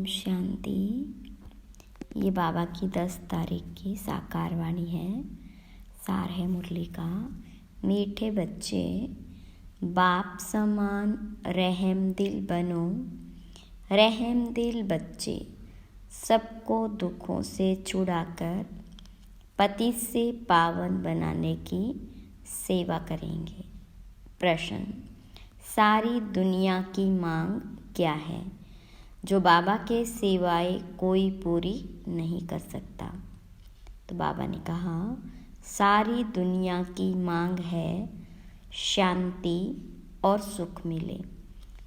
शांति। ये बाबा की 10 तारीख की साकार वाणी है। सार है मुरली का। मीठे बच्चे, बाप समान रहम दिल बनो। रहम दिल बच्चे सबको दुखों से छुड़ाकर पति से पावन बनाने की सेवा करेंगे। प्रश्न, सारी दुनिया की मांग क्या है जो बाबा के सिवाय कोई पूरी नहीं कर सकता? तो बाबा ने कहा, सारी दुनिया की मांग है शांति और सुख मिले।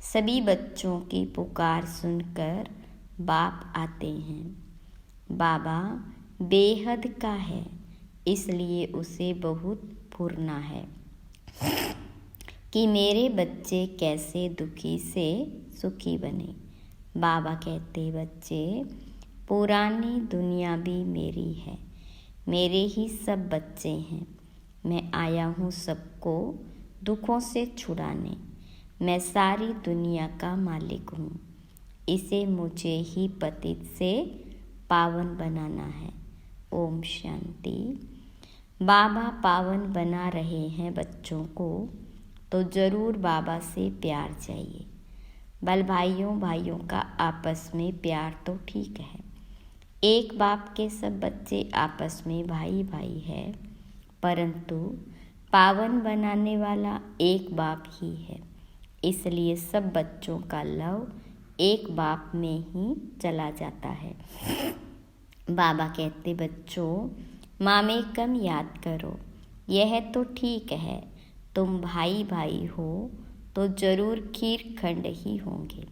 सभी बच्चों की पुकार सुनकर बाप आते हैं। बाबा बेहद का है, इसलिए उसे बहुत फुरना है कि मेरे बच्चे कैसे दुखी से सुखी बने। बाबा कहते, बच्चे पुरानी दुनिया भी मेरी है, मेरे ही सब बच्चे हैं। मैं आया हूँ सबको दुखों से छुड़ाने। मैं सारी दुनिया का मालिक हूँ, इसे मुझे ही पतित से पावन बनाना है। ओम शांति। बाबा पावन बना रहे हैं बच्चों को, तो ज़रूर बाबा से प्यार चाहिए। बल भाइयों का आपस में प्यार तो ठीक है। एक बाप के सब बच्चे आपस में भाई भाई है, परंतु पावन बनाने वाला एक बाप ही है। इसलिए सब बच्चों का लव एक बाप में ही चला जाता है। बाबा कहते, बच्चों माँ में कम याद करो। यह तो ठीक है, तुम भाई भाई हो तो जरूर खीर खंड ही होंगे।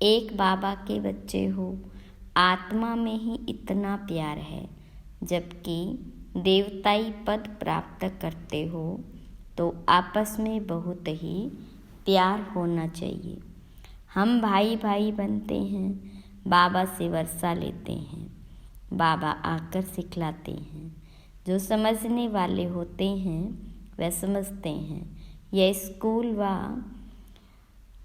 एक बाबा के बच्चे हो, आत्मा में ही इतना प्यार है, जबकि देवताई पद प्राप्त करते हो तो आपस में बहुत ही प्यार होना चाहिए। हम भाई भाई बनते हैं, बाबा से वर्षा लेते हैं। बाबा आकर सिखलाते हैं। जो समझने वाले होते हैं वह समझते हैं। यह स्कूल व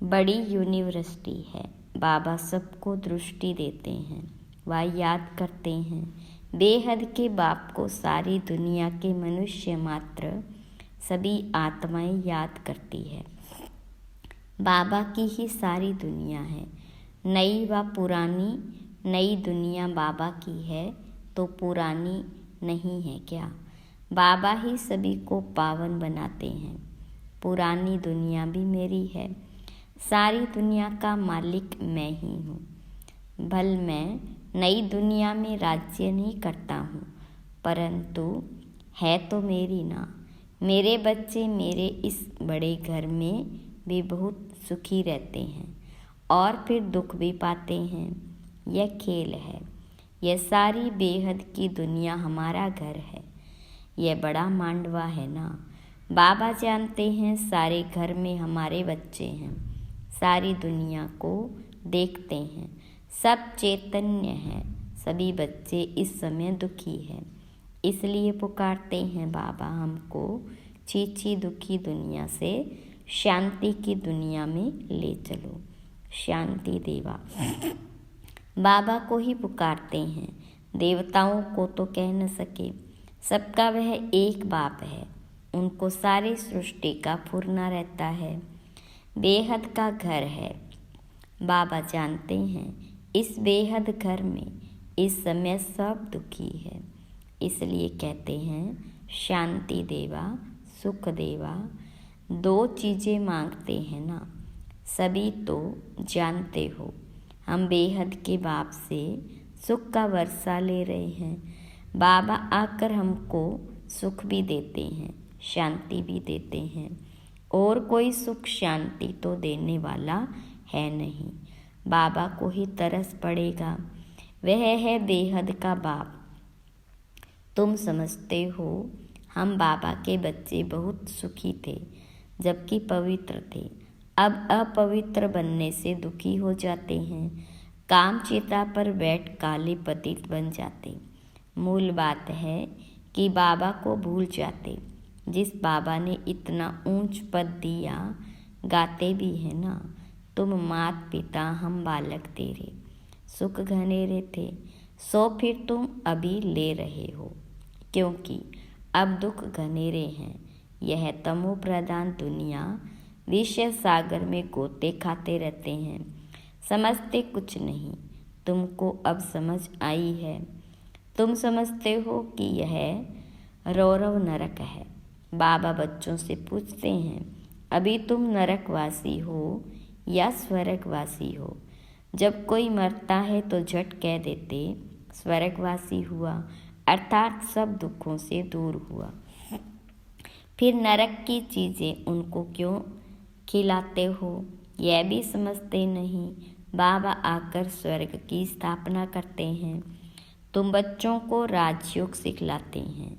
बड़ी यूनिवर्सिटी है। बाबा सबको दृष्टि देते हैं, वह याद करते हैं। बेहद के बाप को सारी दुनिया के मनुष्य मात्र सभी आत्माएं याद करती है। बाबा की ही सारी दुनिया है, नई व पुरानी। नई दुनिया बाबा की है तो पुरानी नहीं है क्या? बाबा ही सभी को पावन बनाते हैं। पुरानी दुनिया भी मेरी है। सारी दुनिया का मालिक मैं ही हूँ। भल मैं नई दुनिया में राज्य नहीं करता हूँ, परंतु है तो मेरी ना। मेरे बच्चे मेरे इस बड़े घर में भी बहुत सुखी रहते हैं और फिर दुख भी पाते हैं। यह खेल है। यह सारी बेहद की दुनिया हमारा घर है। यह बड़ा मांडवा है ना। बाबा जानते हैं सारे घर में हमारे बच्चे हैं। सारी दुनिया को देखते हैं, सब चैतन्य हैं। सभी बच्चे इस समय दुखी हैं, इसलिए पुकारते हैं, बाबा हमको चीची दुखी दुनिया से शांति की दुनिया में ले चलो। शांति देवा बाबा को ही पुकारते हैं, देवताओं को तो कह न सके। सबका वह एक बाप है, उनको सारी सृष्टि का फुरना रहता है। बेहद का घर है। बाबा जानते हैं इस बेहद घर में इस समय सब दुखी है, इसलिए कहते हैं, शांति देवा सुख देवा। 2 चीज़ें मांगते हैं ना, सभी तो जानते हो। हम बेहद के बाप से सुख का वर्षा ले रहे हैं। बाबा आकर हमको सुख भी देते हैं, शांति भी देते हैं, और कोई सुख शांति तो देने वाला है नहीं। बाबा को ही तरस पड़ेगा। वह है बेहद का बाप। तुम समझते हो हम बाबा के बच्चे बहुत सुखी थे, जबकि पवित्र थे। अब अपवित्र बनने से दुखी हो जाते हैं। काम चिता पर बैठ काले पतित बन जाते। मूल बात है कि बाबा को भूल जाते। जिस बाबा ने इतना ऊंच पद दिया, गाते भी है ना, तुम मात पिता हम बालक तेरे। सुख घनेरे थे, सो फिर तुम अभी ले रहे हो, क्योंकि अब दुख घनेरे हैं। यह तमो प्रधान दुनिया विषय सागर में गोते खाते रहते हैं, समझते कुछ नहीं। तुमको अब समझ आई है। तुम समझते हो कि यह रौरव नरक है। बाबा बच्चों से पूछते हैं, अभी तुम नरकवासी हो या स्वर्गवासी हो? जब कोई मरता है तो झट कह देते स्वर्गवासी हुआ, अर्थात सब दुखों से दूर हुआ। फिर नरक की चीज़ें उनको क्यों खिलाते हो, यह भी समझते नहीं। बाबा आकर स्वर्ग की स्थापना करते हैं। तुम बच्चों को राजयोग सिखलाते हैं।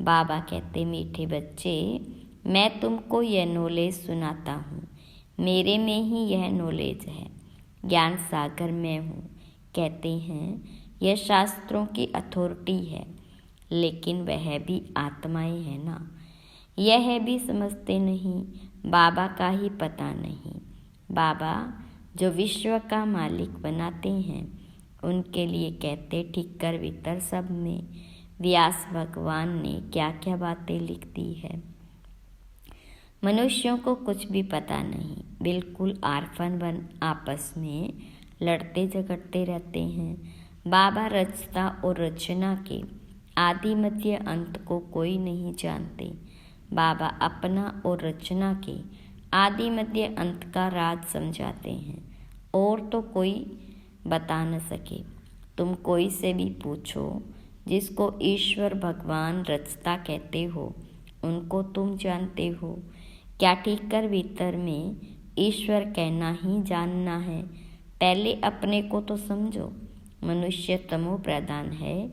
बाबा कहते, मीठे बच्चे, मैं तुमको यह नॉलेज सुनाता हूँ। मेरे में ही यह नॉलेज है। ज्ञान सागर मैं हूँ। कहते हैं यह शास्त्रों की अथॉरिटी है, लेकिन वह भी आत्माएं है ना। यह भी समझते नहीं। बाबा का ही पता नहीं। बाबा जो विश्व का मालिक बनाते हैं, उनके लिए कहते ठीक कर भीतर सब में। व्यास भगवान ने क्या क्या बातें लिख दी है। मनुष्यों को कुछ भी पता नहीं, बिल्कुल आर्फन बन आपस में लड़ते झगड़ते रहते हैं। बाबा रचता और रचना के आदि मध्य अंत को कोई नहीं जानते। बाबा अपना और रचना के आदि मध्य अंत का राज समझाते हैं, और तो कोई बता न सके। तुम कोई से भी पूछो, जिसको ईश्वर भगवान रचता कहते हो, उनको तुम जानते हो क्या? ठीक कर भीतर में ईश्वर कहना ही जानना है। पहले अपने को तो समझो। मनुष्य तमो प्रधान है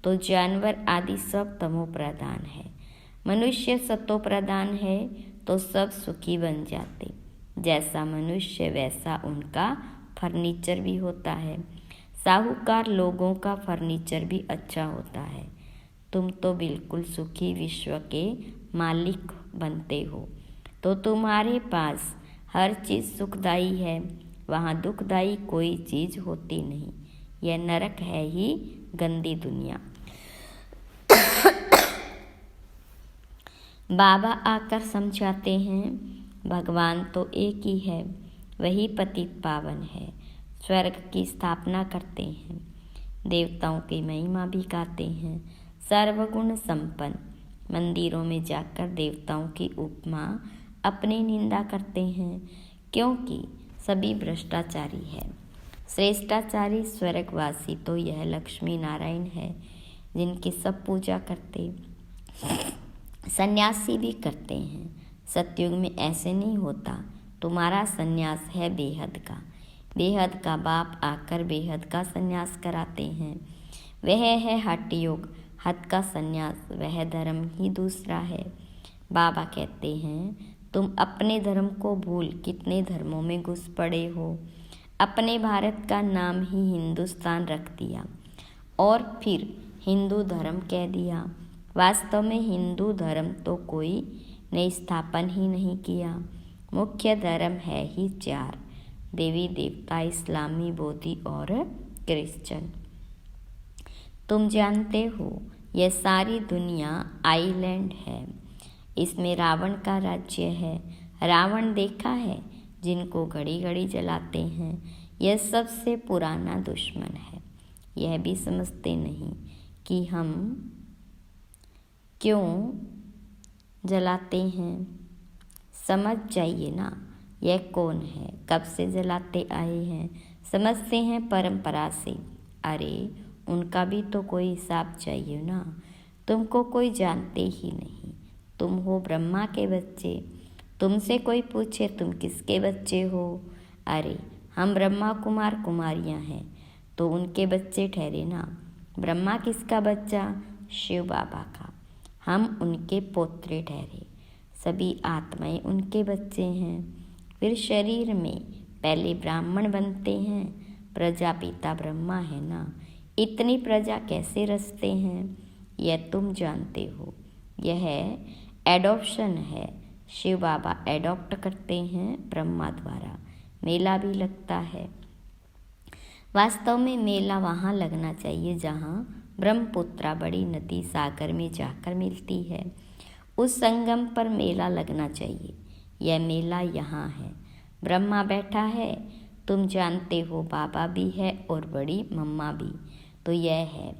तो जानवर आदि सब तमो प्रधान है। मनुष्य सतो प्रधान है तो सब सुखी बन जाते। जैसा मनुष्य वैसा उनका फर्नीचर भी होता है। साहूकार लोगों का फर्नीचर भी अच्छा होता है। तुम तो बिल्कुल सुखी विश्व के मालिक बनते हो, तो तुम्हारे पास हर चीज़ सुखदायी है। वहाँ दुखदायी कोई चीज़ होती नहीं। यह नरक है ही गंदी दुनिया। बाबा आकर समझाते हैं, भगवान तो एक ही है, वही पतित पावन है। स्वर्ग की स्थापना करते हैं, देवताओं की महिमा भी गाते हैं। सर्वगुण संपन्न मंदिरों में जाकर देवताओं की उपमा अपनी निंदा करते हैं, क्योंकि सभी भ्रष्टाचारी है। श्रेष्ठाचारी स्वर्गवासी तो यह लक्ष्मी नारायण है, जिनकी सब पूजा करते। सन्यासी भी करते हैं। सतयुग में ऐसे नहीं होता। तुम्हारा सन्यास है बेहद का। बेहद का बाप आकर बेहद का सन्यास कराते हैं। वह है हठ योग। हठ का सन्यास वह धर्म ही दूसरा है। बाबा कहते हैं, तुम अपने धर्म को भूल कितने धर्मों में घुस पड़े हो। अपने भारत का नाम ही हिंदुस्तान रख दिया और फिर हिंदू धर्म कह दिया। वास्तव में हिंदू धर्म तो कोई ने स्थापन ही नहीं किया। मुख्य धर्म है ही चार, देवी देवता, इस्लामी, बौद्धि और क्रिश्चियन। तुम जानते हो यह सारी दुनिया आइलैंड है। इसमें रावण का राज्य है। रावण देखा है, जिनको घड़ी घड़ी जलाते हैं। यह सबसे पुराना दुश्मन है। यह भी समझते नहीं कि हम क्यों जलाते हैं। समझ जाइए ना, यह कौन है, कब से जलाते आए हैं। समझते हैं परंपरा से। अरे उनका भी तो कोई हिसाब चाहिए ना। तुमको कोई जानते ही नहीं। तुम हो ब्रह्मा के बच्चे। तुमसे कोई पूछे तुम किसके बच्चे हो, अरे हम ब्रह्मा कुमार कुमारियाँ हैं, तो उनके बच्चे ठहरे ना। ब्रह्मा किसका बच्चा? शिव बाबा का। हम उनके पोत्रे ठहरे। सभी आत्माएं उनके बच्चे हैं। फिर शरीर में पहले ब्राह्मण बनते हैं। प्रजापिता ब्रह्मा है ना। इतनी प्रजा कैसे रचते हैं, यह तुम जानते हो। यह एडॉप्शन है। शिव बाबा एडॉप्ट करते हैं ब्रह्मा द्वारा। मेला भी लगता है। वास्तव में मेला वहाँ लगना चाहिए जहाँ ब्रह्मपुत्रा बड़ी नदी सागर में जाकर मिलती है। उस संगम पर मेला लगना चाहिए। यह मेला यहाँ है। ब्रह्मा बैठा है, तुम जानते हो, बाबा भी है और बड़ी मम्मा भी। तो यह है,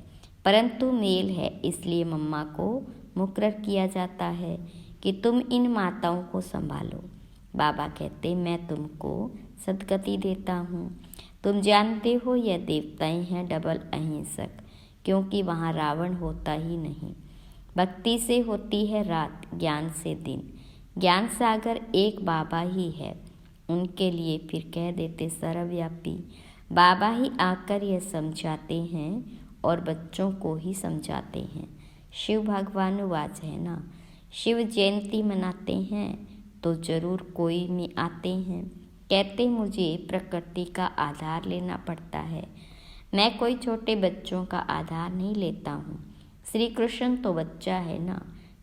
परंतु मेल है, इसलिए मम्मा को मुकर्रर किया जाता है कि तुम इन माताओं को संभालो। बाबा कहते, मैं तुमको सदगति देता हूँ। तुम जानते हो यह देवताएं हैं डबल अहिंसक, क्योंकि वहाँ रावण होता ही नहीं। भक्ति से होती है रात, ज्ञान से दिन। ज्ञान सागर एक बाबा ही है। उनके लिए फिर कह देते सर्वव्यापी। बाबा ही आकर यह समझाते हैं और बच्चों को ही समझाते हैं। शिव भगवानुवाच है ना, शिव जयंती मनाते हैं तो जरूर कोई में आते हैं। कहते मुझे प्रकृति का आधार लेना पड़ता है। मैं कोई छोटे बच्चों का आधार नहीं लेता हूँ। श्री कृष्ण तो बच्चा है ना,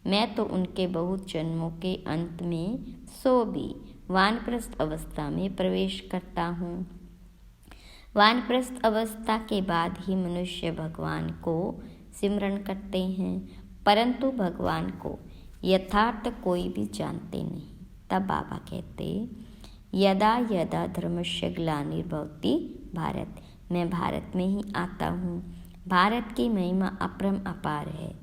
मैं तो उनके बहुत जन्मों के अंत में सो भी वानप्रस्थ अवस्था में प्रवेश करता हूँ। वानप्रस्थ अवस्था के बाद ही मनुष्य भगवान को सिमरण करते हैं, परंतु भगवान को यथार्थ कोई भी जानते नहीं। तब बाबा कहते, यदा यदा धर्मस्य ग्लानिर्भवति भारत, मैं भारत में ही आता हूँ। भारत की महिमा अपरम अपार है।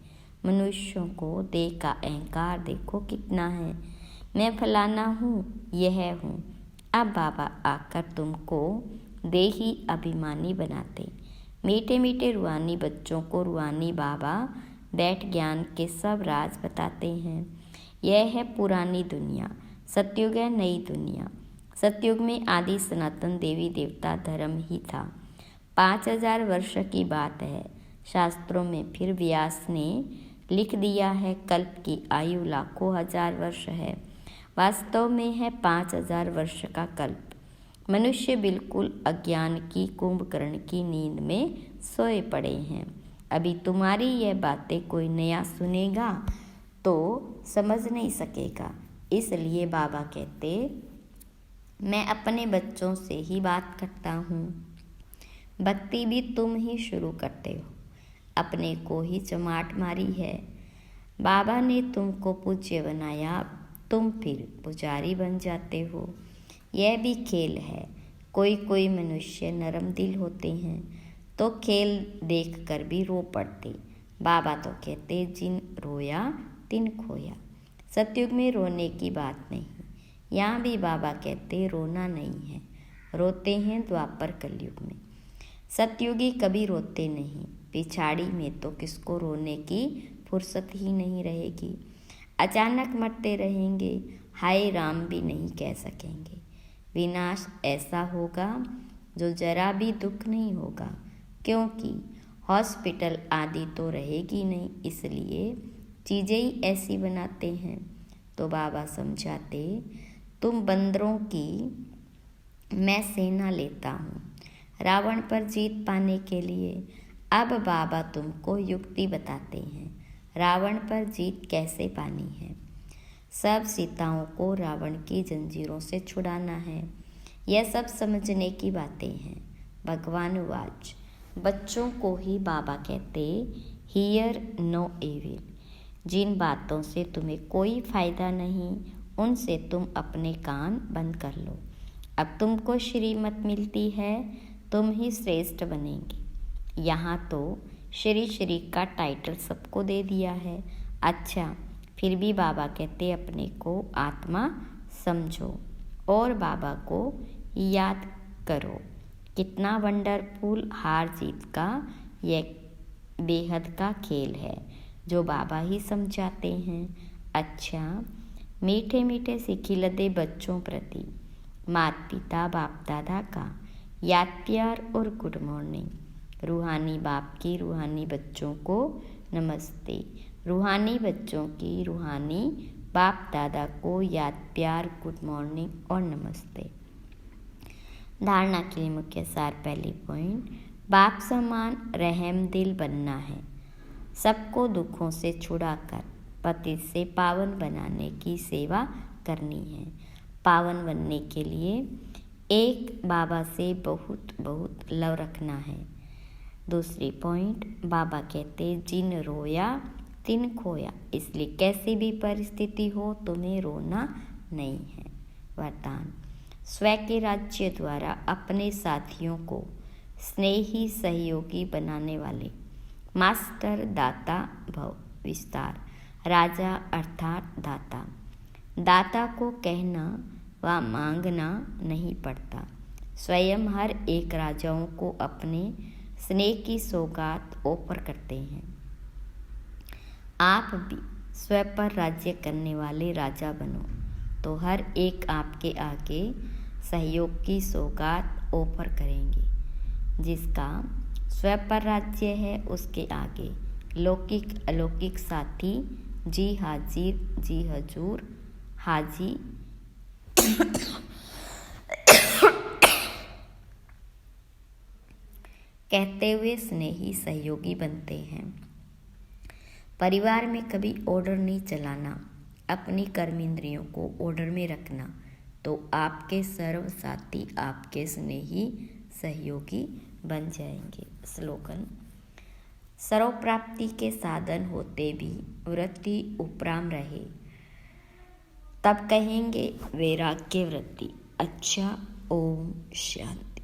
मनुष्यों को देह का अहंकार देखो कितना है। मैं फलाना हूँ, यह हूँ। अब बाबा आकर तुमको देही अभिमानी बनाते। मीठे मीठे रूहानी बच्चों को रूहानी बाबा बैठ ज्ञान के सब राज बताते हैं। यह है पुरानी दुनिया, सतयुग है नई दुनिया। सतयुग में आदि सनातन देवी देवता धर्म ही था। 5000 वर्ष की बात है। शास्त्रों में फिर व्यास ने लिख दिया है कल्प की आयु लाखों हजार वर्ष है। वास्तव में है 5000 वर्ष का कल्प। मनुष्य बिल्कुल अज्ञान की कुंभकर्ण की नींद में सोए पड़े हैं। अभी तुम्हारी यह बातें कोई नया सुनेगा तो समझ नहीं सकेगा। इसलिए बाबा कहते, मैं अपने बच्चों से ही बात करता हूँ। भक्ति भी तुम ही शुरू करते हो, अपने को ही चमाट मारी है। बाबा ने तुमको पूज्य बनाया, तुम फिर पुजारी बन जाते हो। यह भी खेल है। कोई कोई मनुष्य नरम दिल होते हैं तो खेल देखकर भी रो पड़ते। बाबा तो कहते, जिन रोया तिन खोया। सतयुग में रोने की बात नहीं। यहाँ भी बाबा कहते रोना नहीं है, रोते हैं द्वापर कलयुग में। सतयुगी कभी रोते नहीं। पिछाड़ी में तो किसको रोने की फुर्सत ही नहीं रहेगी। अचानक मरते रहेंगे, हाय राम भी नहीं कह सकेंगे। विनाश ऐसा होगा जो जरा भी दुख नहीं होगा, क्योंकि हॉस्पिटल आदि तो रहेगी नहीं, इसलिए चीज़ें ही ऐसी बनाते हैं। तो बाबा समझाते, तुम बंदरों की मैं सेना लेता हूँ रावण पर जीत पाने के लिए। अब बाबा तुमको युक्ति बताते हैं रावण पर जीत कैसे पानी है। सब सीताओं को रावण की जंजीरों से छुड़ाना है। यह सब समझने की बातें हैं। भगवान वाच, बच्चों को ही बाबा कहते, हियर नो एविल। जिन बातों से तुम्हें कोई फायदा नहीं, उनसे तुम अपने कान बंद कर लो। अब तुमको श्रीमत मिलती है, तुम ही श्रेष्ठ बनेंगे। यहाँ तो श्री श्री का टाइटल सबको दे दिया है। अच्छा, फिर भी बाबा कहते अपने को आत्मा समझो और बाबा को याद करो। कितना वंडरफुल हार जीत का यह बेहद का खेल है जो बाबा ही समझाते हैं। अच्छा, मीठे मीठे सिखिलदे बच्चों प्रति माता पिता बाप दादा का याद प्यार और गुड मॉर्निंग। रूहानी बाप की रूहानी बच्चों को नमस्ते। रूहानी बच्चों की रूहानी बाप दादा को याद प्यार गुड मॉर्निंग और नमस्ते। धारणा के लिए मुख्य सार। पहली पॉइंट, बाप समान रहम दिल बनना है। सबको दुखों से छुड़ाकर पतित से पावन बनाने की सेवा करनी है। पावन बनने के लिए एक, बाबा से बहुत बहुत लव रखना है। दूसरी पॉइंट, बाबा कहते जिन रोया तिन खोया, इसलिए कैसी भी परिस्थिति हो तुम्हें रोना नहीं है। वरदान, स्वयं के राज्य द्वारा अपने साथियों को स्नेही सहयोगी बनाने वाले मास्टर दाता भव। विस्तार, राजा अर्थात दाता। दाता को कहना व मांगना नहीं पड़ता। स्वयं हर एक राजाओं को अपने स्नेह की सौगात ऑफर करते हैं। आप भी स्वयं पर राज्य करने वाले राजा बनो तो हर एक आपके आगे सहयोग की सौगात ऑफर करेंगे। जिसका स्वयं पर राज्य है उसके आगे लौकिक अलौकिक साथी जी हाजिर जी हजूर हाजी कहते हुए स्नेही सहयोगी बनते हैं। परिवार में कभी ऑर्डर नहीं चलाना, अपनी कर्मेंद्रियों को ऑर्डर में रखना तो आपके सर्व साथी आपके स्नेही सहयोगी बन जाएंगे। स्लोगन, सर्व प्राप्ति के साधन होते भी वृत्ति उपराम रहे तब कहेंगे वैराग्य वृत्ति। अच्छा, ओम शांति।